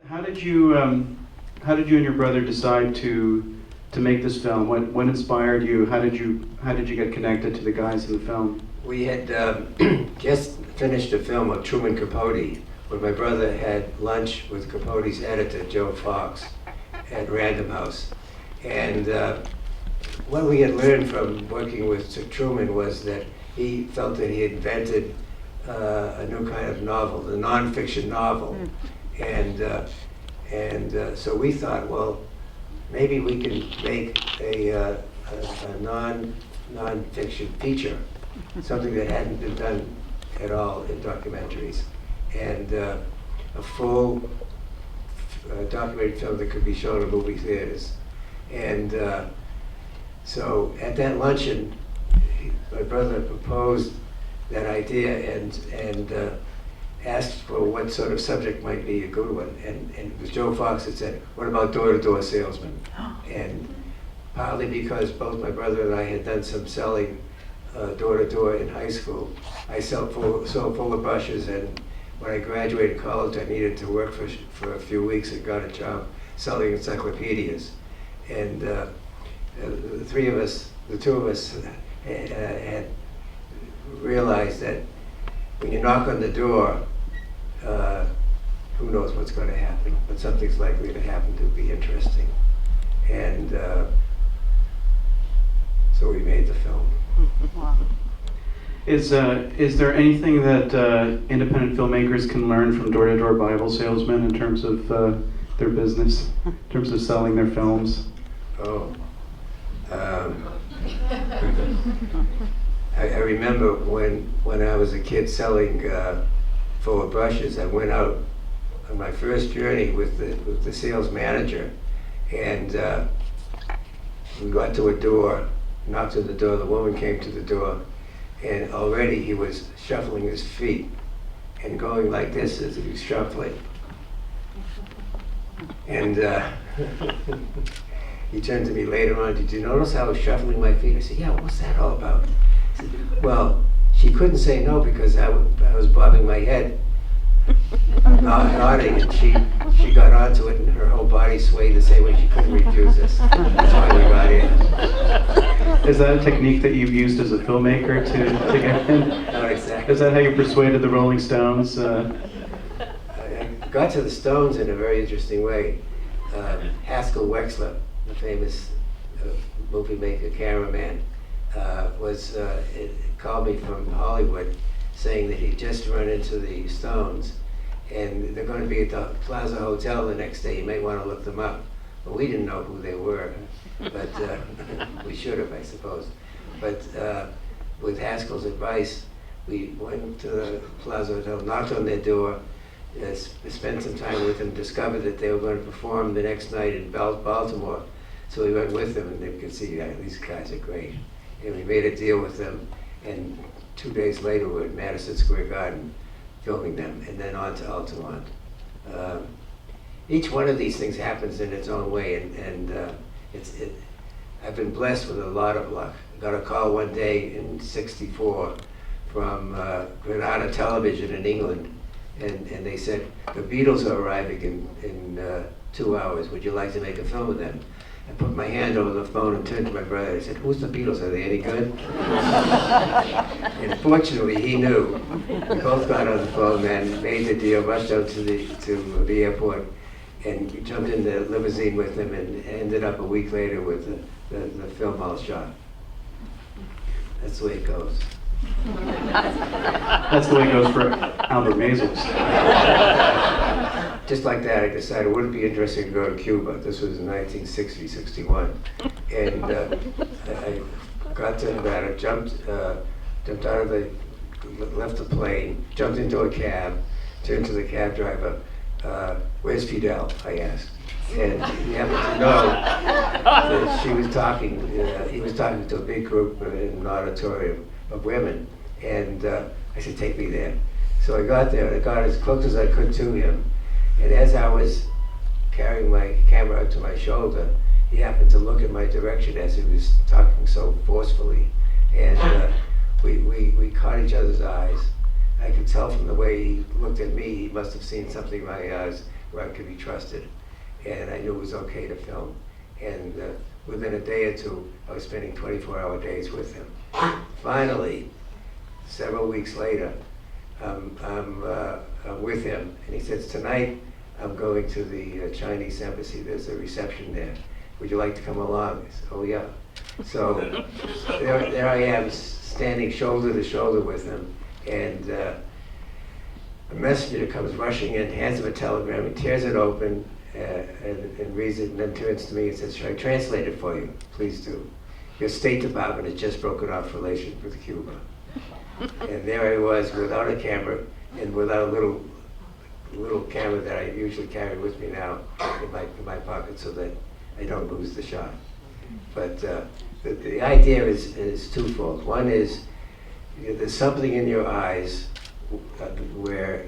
How did you and your brother decide to make this film? What inspired you? How did you get connected to the guys in the film? We had just finished a film of Truman Capote, when my brother had lunch with Capote's editor, Joe Fox, at Random House. And what we had learned from working with Truman was that he felt that he had invented a new kind of novel, the nonfiction novel. And so we thought, well, maybe we can make a non-fiction feature, something that hadn't been done at all in documentaries, and a full documentary film that could be shown in movie theaters. And so at that luncheon, my brother proposed that idea and asked for what sort of subject might be a good one. And it was Joe Fox that said, what about door-to-door salesman? And partly because both my brother and I had done some selling door-to-door in high school. I sold full of brushes, and when I graduated college, I needed to work for a few weeks and got a job selling encyclopedias. And the two of us had realized that when you knock on the door, who knows what's going to happen, but something's likely to happen to be interesting. And so we made the film. Wow. Is there anything that independent filmmakers can learn from door-to-door Bible salesmen in terms of their business, in terms of selling their films? Oh. I remember when I was a kid selling full of brushes, I went out on my first journey with the sales manager, and we got to a door, knocked on the door, the woman came to the door, and already he was shuffling his feet and going like this as he was shuffling. And he turned to me later on, did you notice how I was shuffling my feet? I said, yeah, what's that all about? He said, well, she couldn't say no because I was bobbing my head, nodding, and she got onto it, and her whole body swayed the same way. She couldn't refuse us. That's why we got in. Is that a technique that you've used as a filmmaker to get in? Not exactly. Is that how you persuaded the Rolling Stones? I got to the Stones in a very interesting way. Haskell Wexler, the famous movie maker, cameraman, called me from Hollywood saying that he'd just run into the Stones and they're going to be at the Plaza Hotel the next day. You may want to look them up. But we didn't know who they were, but we should have, I suppose. But with Haskell's advice, we went to the Plaza Hotel, knocked on their door, spent some time with them, discovered that they were going to perform the next night in Baltimore. So we went with them, and they could see, yeah, these guys are great. And we made a deal with them, and 2 days later we were at Madison Square Garden filming them, and then on to Altamont. Each one of these things happens in its own way, and I've been blessed with a lot of luck. I got a call one day in '64 from Granada Television in England, and they said, the Beatles are arriving in 2 hours. Would you like to make a film with them? I put my hand over the phone and turned to my brother. I said, who's the Beatles? Are they any good? And fortunately, he knew. We both got on the phone and made the deal, rushed out to the airport, and jumped in the limousine with them, and ended up a week later with the film all shot. That's the way it goes. That's the way it goes for Albert Maysles. Just like that, I decided it wouldn't be interesting to go to Cuba. This was in 1960, 61. And I got to Nevada, jumped out of left the plane, jumped into a cab, turned to the cab driver, where's Fidel, I asked. And he happened to know that she was talking, he was talking to a big group in an auditorium of women. And I said, take me there. So I got there, and I got as close as I could to him. And as I was carrying my camera up to my shoulder, he happened to look in my direction as he was talking so forcefully. And we caught each other's eyes. I could tell from the way he looked at me, he must have seen something in my eyes where I could be trusted, and I knew it was okay to film. And within a day or two, I was spending 24-hour days with him. Finally, several weeks later, I'm with him, and he says, tonight I'm going to the Chinese embassy. There's a reception there. Would you like to come along? I said, oh yeah. So there I am, standing shoulder to shoulder with him, and a messenger comes rushing in, hands him a telegram, he tears it open, and reads it, and then turns to me and says, should I translate it for you? Please do. Your State Department has just broken off relations with Cuba. And there I was, without a camera, and without a little camera that I usually carry with me now in my pocket so that I don't lose the shot. But the idea is twofold. One is, there's something in your eyes where,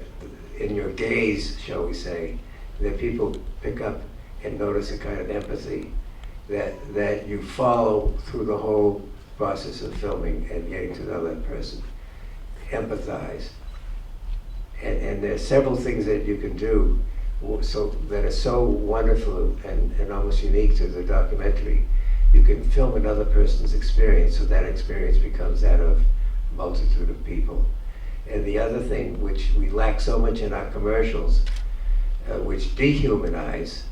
in your gaze, shall we say, that people pick up and notice a kind of empathy that you follow through the whole process of filming and getting to know that person. Empathize. And there are several things that you can do that are so wonderful and almost unique to the documentary. You can film another person's experience, so that experience becomes that of a multitude of people. And the other thing, which we lack so much in our commercials, which dehumanize,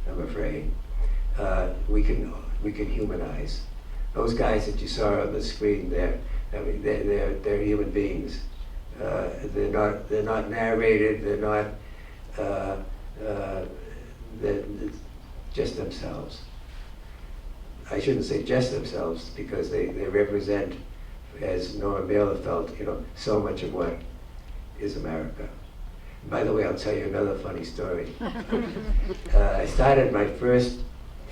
I'm afraid, we can humanize. Those guys that you saw on the screen there, I mean, they're human beings. They're not narrated. They're just themselves. I shouldn't say just themselves, because they represent, as Norman Mailer felt, so much of what is America. By the way, I'll tell you another funny story. I started my first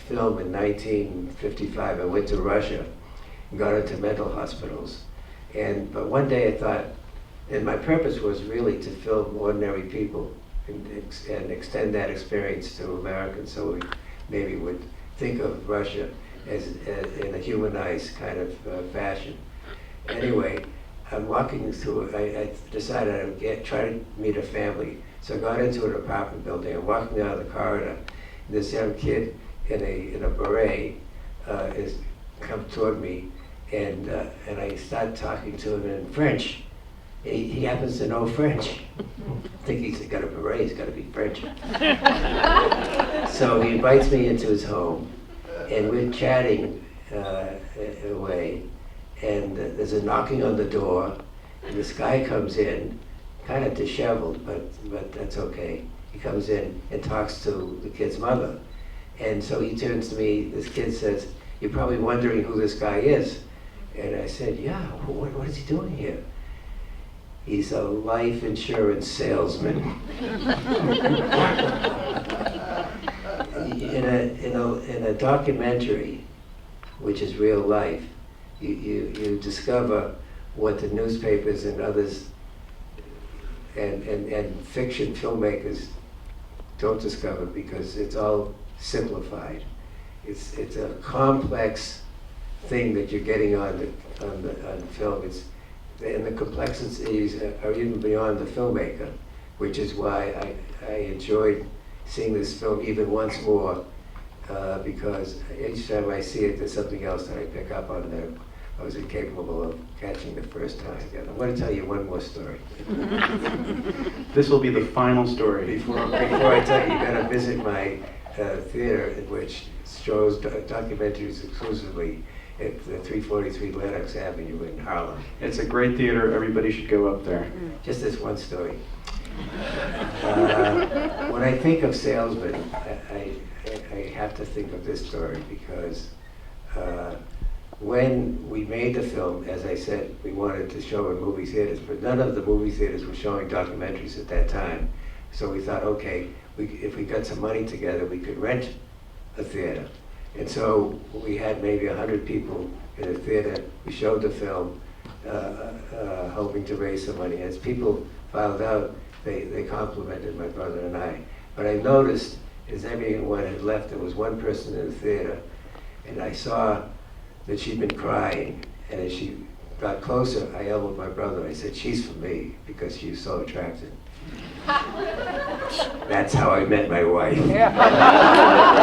film in 1955. I went to Russia and got into mental hospitals. But one day I thought, and my purpose was really to film ordinary people and extend that experience to Americans, so we maybe would think of Russia as in a humanized kind of fashion. Anyway, I'm walking through, I decided I would try to meet a family. So I got into an apartment building. I'm walking down the corridor, and this young kid in a beret is come toward me, and I start talking to him in French. He happens to know French. I think he's got a beret, he's got to be French. So he invites me into his home, and we're chatting away, and there's a knocking on the door, and this guy comes in, kind of disheveled, but that's okay. He comes in and talks to the kid's mother. And so he turns to me, this kid says, "You're probably wondering who this guy is." And I said, "Yeah, what is he doing here?" "He's a life insurance salesman." In a documentary, which is real life, you discover what the newspapers and others and fiction filmmakers don't discover, because it's all simplified. It's a complex thing that you're getting on film. And the complexities are even beyond the filmmaker, which is why I enjoyed seeing this film even once more, because each time I see it, there's something else that I pick up on that I was incapable of catching the first time. I want to tell you one more story. This will be the final story. Before I tell you, you got to visit my theater, which shows documentaries exclusively at the 343 Lenox Avenue in Harlem. It's a great theater. Everybody should go up there. Just this one story. When I think of Salesman, I have to think of this story, because when we made the film, as I said, we wanted to show in movie theaters, but none of the movie theaters were showing documentaries at that time. So we thought, okay, if we got some money together, we could rent a theater. And so we had maybe 100 people in the theater. We showed the film, hoping to raise some money. As people filed out, they complimented my brother and I. But I noticed, as everyone had left, there was one person in the theater, and I saw that she'd been crying. And as she got closer, I elbowed my brother. I said, "She's for me," because she was so attractive. That's how I met my wife.